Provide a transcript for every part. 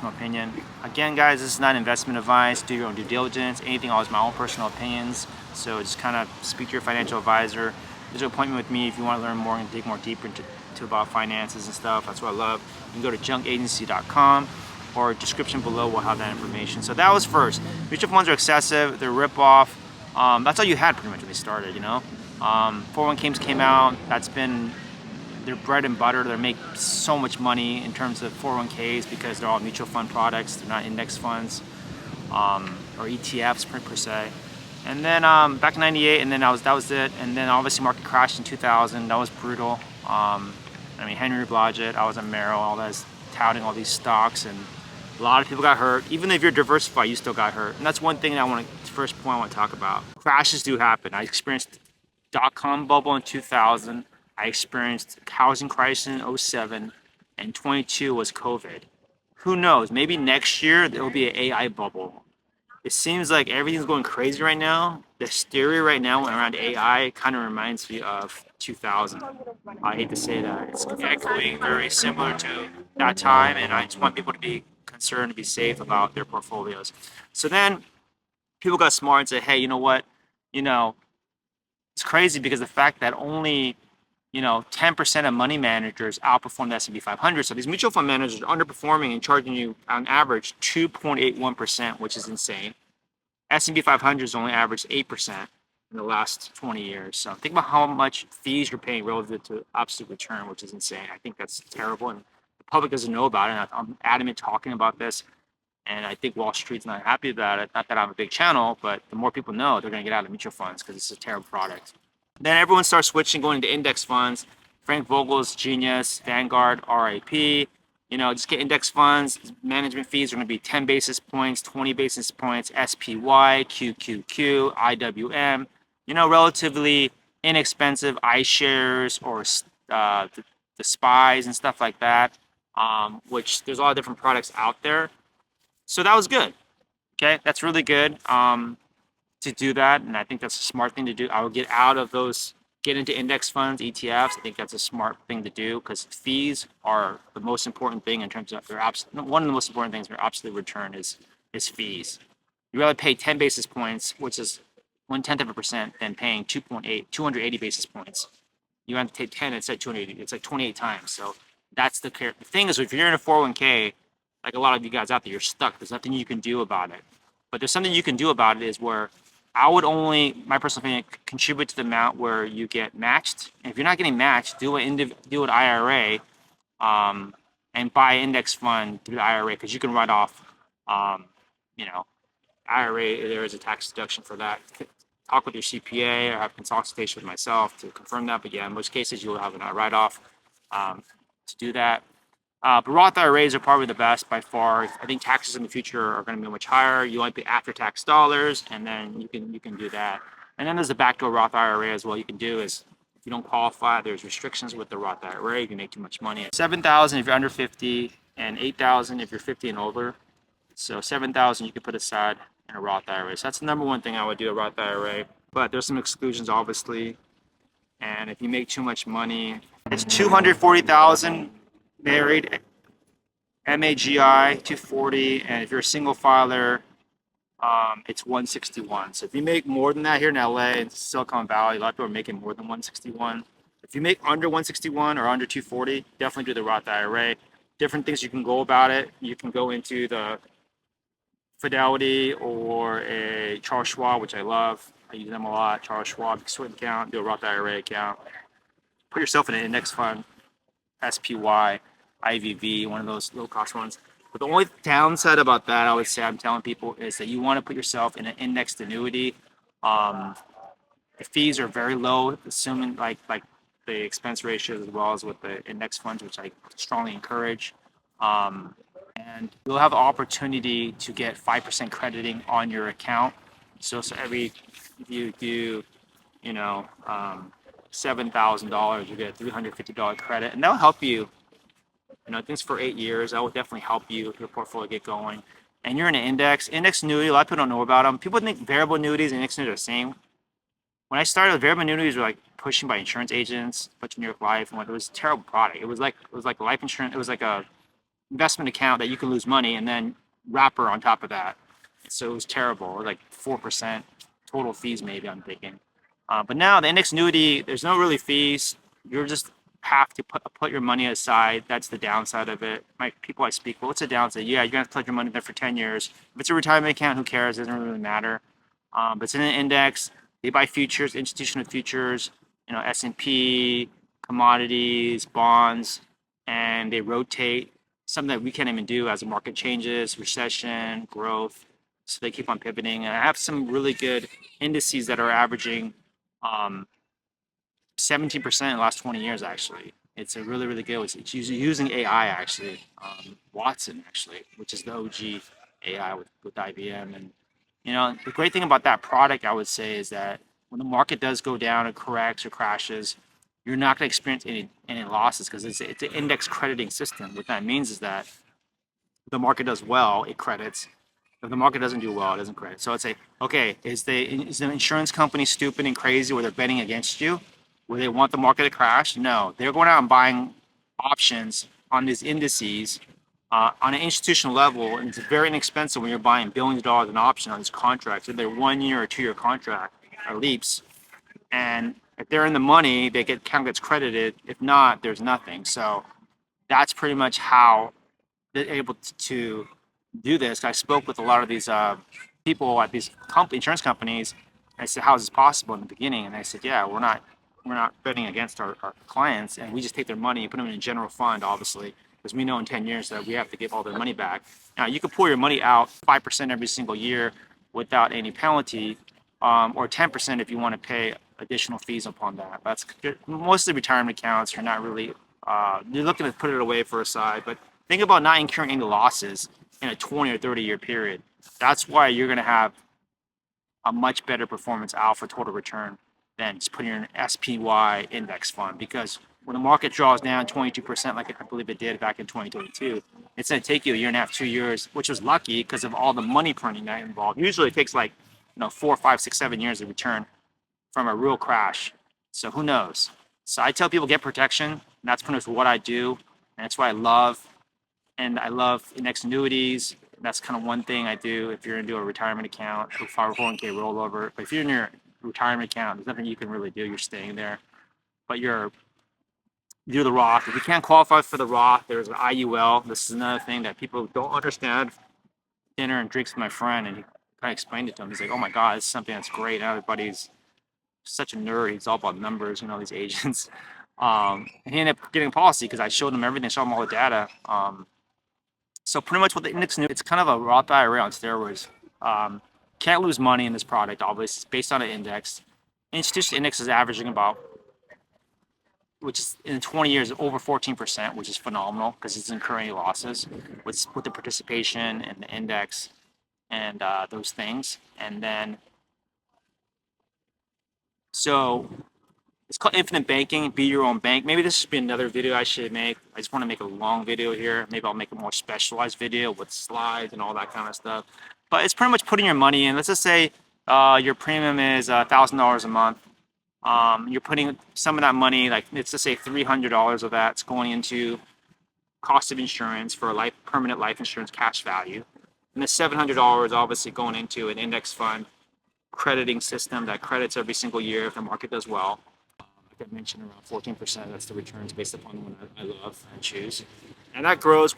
personal opinion. Again, guys, this is not investment advice. Do your own due diligence. Anything, always my own personal opinions. So just kind of speak to your financial advisor. There's an appointment with me if you want to learn more and dig more deeper into about finances and stuff. That's what I love. You can go to junkagency.com, or description below will have that information. So that was first. Mutual funds are excessive. They're rip-off. That's all you had pretty much when they started, you know. 401ks came out. That's been their bread and butter. They make so much money in terms of 401ks because they're all mutual fund products. They're not index funds or ETFs per se. And then back in '98, and then that was it. And then obviously market crashed in 2000. That was brutal. I mean, Henry Blodgett, I was on Merrill, all that is touting all these stocks, and a lot of people got hurt. Even if you're diversified, you still got hurt. And that's one thing that first point I want to talk about. Crashes do happen. I experienced dot-com bubble in 2000. I experienced housing crisis in 07, and 22 was COVID. Who knows? Maybe next year there will be an AI bubble. It seems like everything's going crazy right now. The hysteria right now around AI kind of reminds me of 2000. I hate to say that. It's echoing very similar to that time, and I just want people to be concerned, to be safe about their portfolios. So then people got smart and said, hey, you know what? You know, it's crazy because the fact that only 10% of money managers outperform the S&P 500. So these mutual fund managers are underperforming and charging you on average 2.81%, which is insane. S&P 500 has only averaged 8% in the last 20 years. So think about how much fees you're paying relative to absolute return, which is insane. I think that's terrible, and the public doesn't know about it. I'm adamant talking about this, and I think Wall Street's not happy about it. Not that I'm a big channel, but the more people know, they're going to get out of mutual funds because it's a terrible product. Then everyone starts switching, going to index funds. Frank Vogel's genius, Vanguard, RIP. Just get index funds. Management fees are going to be 10 basis points, 20 basis points, SPY, QQQ, IWM. Relatively inexpensive iShares or the SPYs and stuff like that, which there's a lot of different products out there. So that was good. Okay, that's really good. To do that, and I think that's a smart thing to do. I would get out of those, get into index funds, ETFs. I think that's a smart thing to do because fees are the most important thing in terms of one of the most important things for absolute return is fees. You rather pay 10 basis points, which is 0.1%, than paying 280 basis points. You have to take 10 instead of 280. It's like 28 times. So that's the thing is, if you're in a 401k, like a lot of you guys out there, you're stuck. There's nothing you can do about it. But there's something you can do about it is where I would only, my personal opinion, contribute to the amount where you get matched. And if you're not getting matched, do an IRA and buy an index fund through the IRA because you can write off, IRA, there is a tax deduction for that. Talk with your CPA or have consultation with myself to confirm that. But yeah, in most cases, you'll have a write-off to do that. But Roth IRAs are probably the best by far. I think taxes in the future are going to be much higher. You only pay after-tax dollars, and then you can do that. And then there's a backdoor Roth IRA as well. You can do is if you don't qualify, there's restrictions with the Roth IRA. You can make too much money. 7,000 if you're under 50, and 8,000 if you're 50 and over. So 7,000 you can put aside in a Roth IRA. So that's the number one thing I would do, a Roth IRA. But there's some exclusions, obviously. And if you make too much money, it's 240,000. Married, MAGI 240, and if you're a single filer, it's 161. So if you make more than that here in LA and Silicon Valley, a lot of people are making more than 161. If you make under 161 or under 240, definitely do the Roth IRA. Different things you can go about it. You can go into the Fidelity or a Charles Schwab, which I love. I use them a lot. Charles Schwab swing account, do a Roth IRA account. Put yourself in an index fund, SPY. IVV, one of those low-cost ones. But the only downside about that, I would say, I'm telling people, is that you want to put yourself in an indexed annuity. The fees are very low, assuming like the expense ratios as well as with the index funds, which I strongly encourage. And you'll have the opportunity to get 5% crediting on your account. So if you do, $7,000, you get a $350 credit, and that'll help you. Things for 8 years, that will definitely help your portfolio get going. And you're in an index annuity, a lot of people don't know about them. People think variable annuities and index annuities are the same. When I started, variable annuities were like pushing by insurance agents, New York Life, and it was a terrible product. It was like life insurance. It was like a investment account that you can lose money, and then wrapper on top of that. So it was terrible, like 4% total fees maybe, I'm thinking. But now the index annuity, there's no really fees. You're just have to put your money aside. That's the downside of it. My people I speak, well, what's the downside? Yeah, you're gonna have to put your money there for 10 years. If it's a retirement account, who cares? It doesn't really matter. But it's in an index. They buy futures, institutional futures, S&P, commodities, bonds, and they rotate. Something that we can't even do as the market changes, recession, growth. So they keep on pivoting. And I have some really good indices that are averaging 17% in the last 20 years, actually. It's a really, really good. It's using AI, actually. Watson, actually, which is the OG AI with IBM. And, the great thing about that product, I would say, is that when the market does go down, it corrects or crashes, you're not going to experience any losses because it's an index crediting system. What that means is that if the market does well, it credits. If the market doesn't do well, it doesn't credit. So I'd say, okay, is the insurance company stupid and crazy where they're betting against you? Where they want the market to crash? No, they're going out and buying options on these indices on an institutional level, and it's very inexpensive when you're buying billions of dollars in option on these contracts. If they're 1 year or 2 year contract or leaps, and if they're in the money, they gets credited. If not, there's nothing. So that's pretty much how they're able to do this. I spoke with a lot of these people at these insurance companies. I said, "How is this possible?" In the beginning, and they said, "Yeah, we're not betting against our clients, and we just take their money and put them in a general fund, obviously, because we know in 10 years that we have to give all their money back. Now, you can pull your money out 5% every single year without any penalty, or 10% if you want to pay additional fees upon that. That's most of the retirement accounts are not really. You're looking to put it away for a side, but think about not incurring any losses in a 20 or 30-year period. That's why you're going to have a much better performance alpha total return than just putting in an SPY index fund, because when the market draws down 22%, like I believe it did back in 2022, it's going to take you a year and a half, 2 years, which was lucky because of all the money printing that involved. Usually it takes like 4, 5, 6, 7 years to return from a real crash. So who knows? So I tell people get protection. And that's pretty much what I do, and that's what I love. And I love index annuities. That's kind of one thing I do if you're into a retirement account or 401k rollover. But if you're in your retirement account, there's nothing you can really do. You're staying there. But you do the Roth. If you can't qualify for the Roth, there's an IUL. This is another thing that people don't understand. Dinner and drinks with my friend, and he kind of explained it to him. He's like, "Oh my God, this is something that's great." And everybody's such a nerd. He's all about numbers, these agents. And he ended up getting a policy because I showed him everything, showed him all the data. So pretty much what the index new, it's kind of a Roth IRA on steroids. Can't lose money in this product, obviously. It's based on an index. Institutional index is averaging about, which is in 20 years, over 14%, which is phenomenal because it's incurring any losses with the participation and the index and those things. And then, so it's called infinite banking. Be your own bank. Maybe this should be another video I should make. I just want to make a long video here. Maybe I'll make a more specialized video with slides and all that kind of stuff. But it's pretty much putting your money in. Let's just say your premium is $1,000 a month. You're putting some of that money, like let's just say $300 of that's going into cost of insurance for a permanent life insurance cash value, and the $700 obviously going into an index fund crediting system that credits every single year if the market does well. Like I mentioned, around 14%. That's the returns based upon the one I love and choose. And that grows.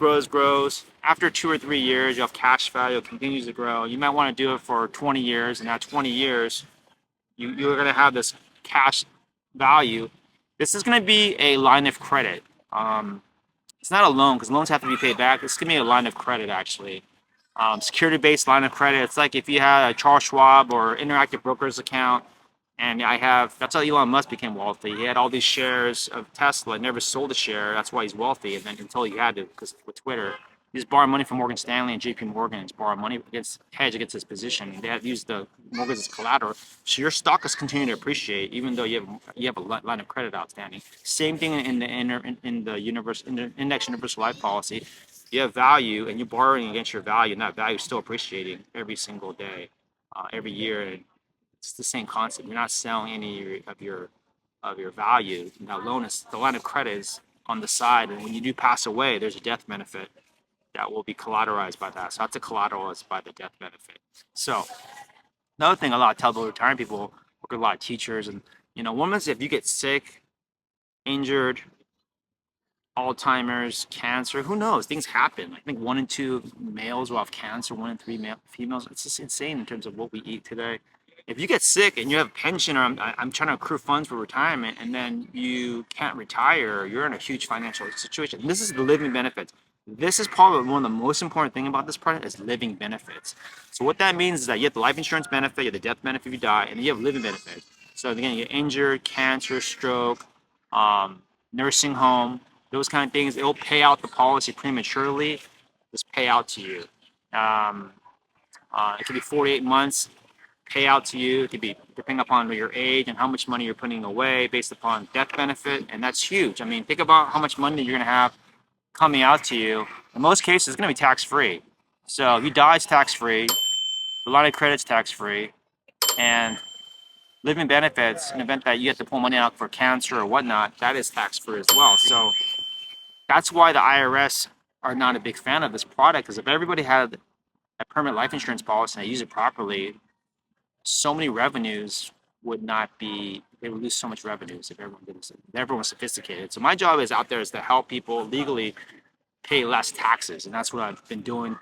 After 2 or 3 years, you have cash value. It continues to grow. You might want to do it for 20 years, and at 20 years, you're going to have this cash value. This is going to be a line of credit. It's not a loan because loans have to be paid back. This is going to be a line of credit, actually. Security-based line of credit. It's like if you had a Charles Schwab or Interactive Brokers account, and that's how Elon Musk became wealthy. He had all these shares of Tesla, never sold a share. That's why he's wealthy. And then until he had to, because with Twitter, he's borrowing money from Morgan Stanley and JP Morgan. He's borrowing money hedge against his position. And they have used the mortgage as collateral. So your stock is continuing to appreciate, even though you have a line of credit outstanding. Same thing in the index universal life policy. You have value, and you're borrowing against your value, and that value is still appreciating every single day, every year. And it's the same concept. You're not selling any of your value. Now, the line of credit is on the side, and when you do pass away, there's a death benefit. that will be collateralized by that. So that's a collateralized by the death benefit. So another thing a lot of television retiring people work with a lot of teachers, and one is if you get sick, injured, Alzheimer's, cancer, who knows? Things happen. I think 1 in 2 males will have cancer, 1 in 3 females. It's just insane in terms of what we eat today. If you get sick and you have a pension, or I'm trying to accrue funds for retirement, and then you can't retire, you're in a huge financial situation. And this is the living benefits. This is probably one of the most important thing about this product is living benefits. So what that means is that you have the life insurance benefit, you have the death benefit if you die, and then you have living benefits. So again, you get injured, cancer, stroke, nursing home, those kind of things. It'll pay out the policy prematurely, just pay out to you. It could be 48 months, pay out to you. It could be depending upon your age and how much money you're putting away based upon death benefit, and that's huge. I mean, think about how much money you're going to have coming out to you. In most cases, it's going to be tax-free. So if you die, it's tax-free. The line of credit's tax-free, and living benefits, in the event that you have to pull money out for cancer or whatnot, that is tax-free as well. So that's why the IRS are not a big fan of this product, because if everybody had a permanent life insurance policy and they use it properly, so many revenues would not be, they would lose so much revenues if everyone did this. Everyone was sophisticated. So my job is out there is to help people legally pay less taxes, and that's what I've been doing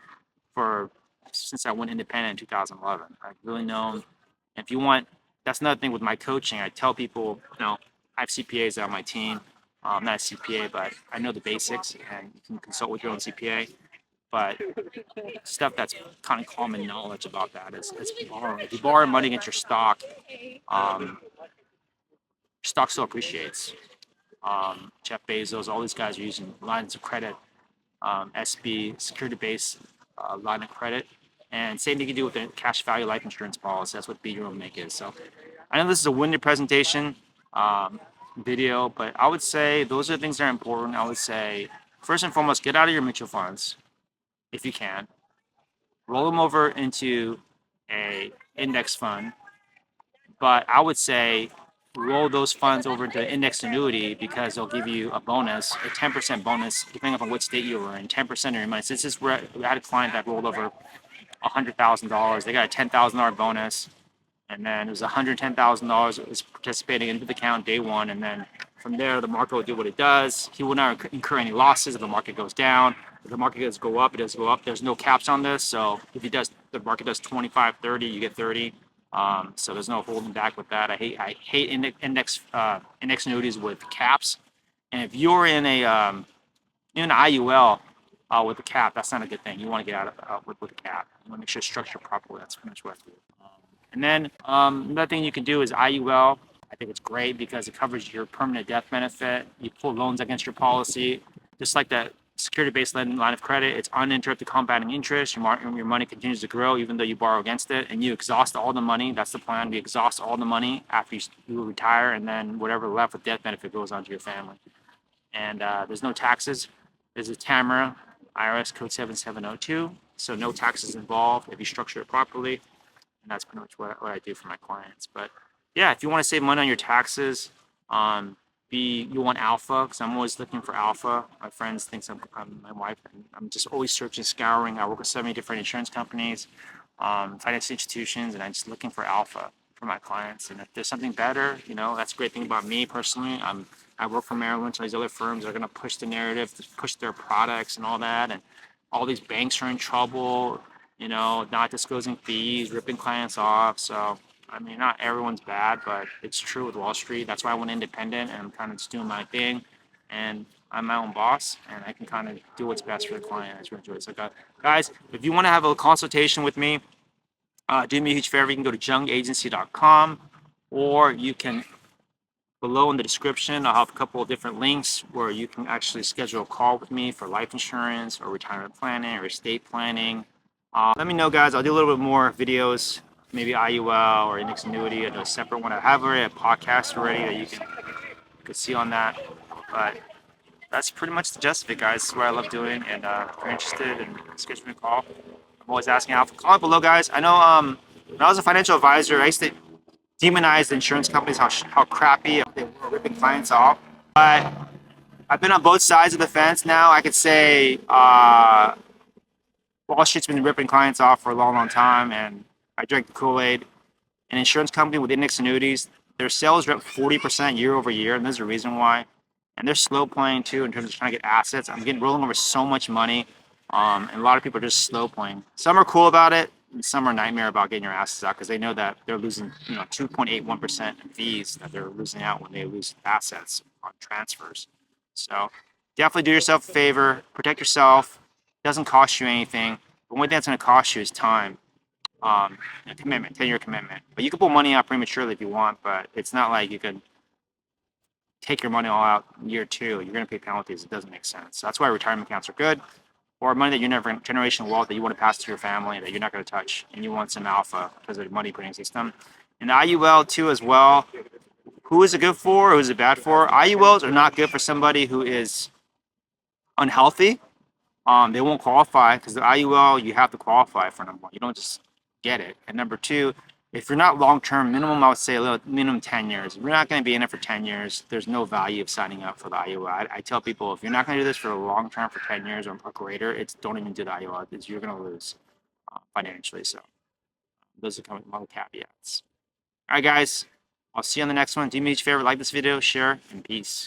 since I went independent in 2011. I've really known, if you want, that's another thing with my coaching. I tell people, I have CPAs on my team. I'm not a CPA, but I know the basics, and you can consult with your own CPA. But stuff that's kind of common knowledge about that is borrowing. If you borrow money against your stock still appreciates. Jeff Bezos, all these guys are using lines of credit, SB, security-based line of credit. And same thing you do with the cash value life insurance policy. That's what Be Your Own Make is. So I know this is a winded presentation video, but I would say those are the things that are important. I would say, first and foremost, get out of your mutual funds if you can. Roll them over into a index fund. But I would say roll those funds over into index annuity, because they'll give you a bonus, a 10% bonus, depending on what state you were in, 10% of your money. Since we had a client that rolled over $100,000, they got a $10,000 bonus, and then it was $110,000 that was participating into the account day one, and then from there the market will do what it does. He will not incur any losses if the market goes down. If the market does go up, it does go up. There's no caps on this, so if the market does 25, 30, you get 30. So there's no holding back with that. I hate index annuities with caps, and if you're in an IUL with a cap, that's not a good thing. You want to get out with a cap. You want to make sure it's structured properly. That's pretty much what I do. And then another thing you can do is IUL. I think it's great because it covers your permanent death benefit. You pull loans against your policy, just like that security-based line of credit. It's uninterrupted compounding interest. Your money continues to grow even though you borrow against it, and you exhaust all the money. That's the plan. We exhaust all the money after you retire, and then whatever left with death benefit goes on to your family. And there's no taxes. There's a TAMRA, IRS code 7702, so no taxes involved if you structure it properly. And that's pretty much what I do for my clients. But yeah, if you want to save money on your taxes, you want alpha, because I'm always looking for alpha. My friends think I'm my wife, and I'm just always searching, scouring. I work with so many different insurance companies, financial institutions, and I'm just looking for alpha for my clients. And if there's something better, that's a great thing about me personally. I work for Merrill Lynch and these other firms are going to push the narrative, to push their products and all that. And all these banks are in trouble, not disclosing fees, ripping clients off. So, I mean, not everyone's bad, but it's true with Wall Street. That's why I went independent, and I'm kind of just doing my thing. And I'm my own boss, and I can kind of do what's best for the client. I just enjoy it. So, guys, if you want to have a consultation with me, do me a huge favor. You can go to jungagency.com, or you can, below in the description, I'll have a couple of different links where you can actually schedule a call with me for life insurance or retirement planning or estate planning. Let me know, guys. I'll do a little bit more videos, maybe IUL or index annuity, a separate one. I have already a podcast already that you could see on that. But that's pretty much the gist of it, guys. This is what I love doing, and if you're interested, and schedule me a call. I'm always asking out. Comment below, guys. I know when I was a financial advisor, I used to demonize the insurance companies, how crappy they were ripping clients off. But I've been on both sides of the fence now. I could say Wall Street's been ripping clients off for a long, long time, and I drank the Kool-Aid. An insurance company with index annuities, their sales are up 40% year over year, and there's a reason why. And they're slow playing too in terms of trying to get assets. I'm getting rolling over so much money, and a lot of people are just slow playing. Some are cool about it, and some are nightmare about getting your assets out because they know that they're losing, 2.81% in fees that they're losing out when they lose assets on transfers. So definitely do yourself a favor, protect yourself. It doesn't cost you anything. The only thing that's going to cost you is time. Commitment, 10-year commitment. But you can pull money out prematurely if you want, but it's not like you can take your money all out in year 2. You're going to pay penalties. It doesn't make sense. So that's why retirement accounts are good, or money that you're never generational wealth that you want to pass to your family that you're not going to touch, and you want some alpha because of the money putting system. And IUL too as well. Who is it good for? Who is it bad for? IULs are not good for somebody who is unhealthy. They won't qualify because the IUL, you have to qualify for number one. You don't just get it. And number two, if you're not long term, minimum, I would say minimum 10 years. If you're not going to be in it for 10 years, there's no value of signing up for the IUL. I tell people if you're not going to do this for a long term for 10 years or greater, don't even do the IUL. You're going to lose financially. So those are kind of my caveats. All right, guys. I'll see you on the next one. Do me a favor, like this video, share, and peace.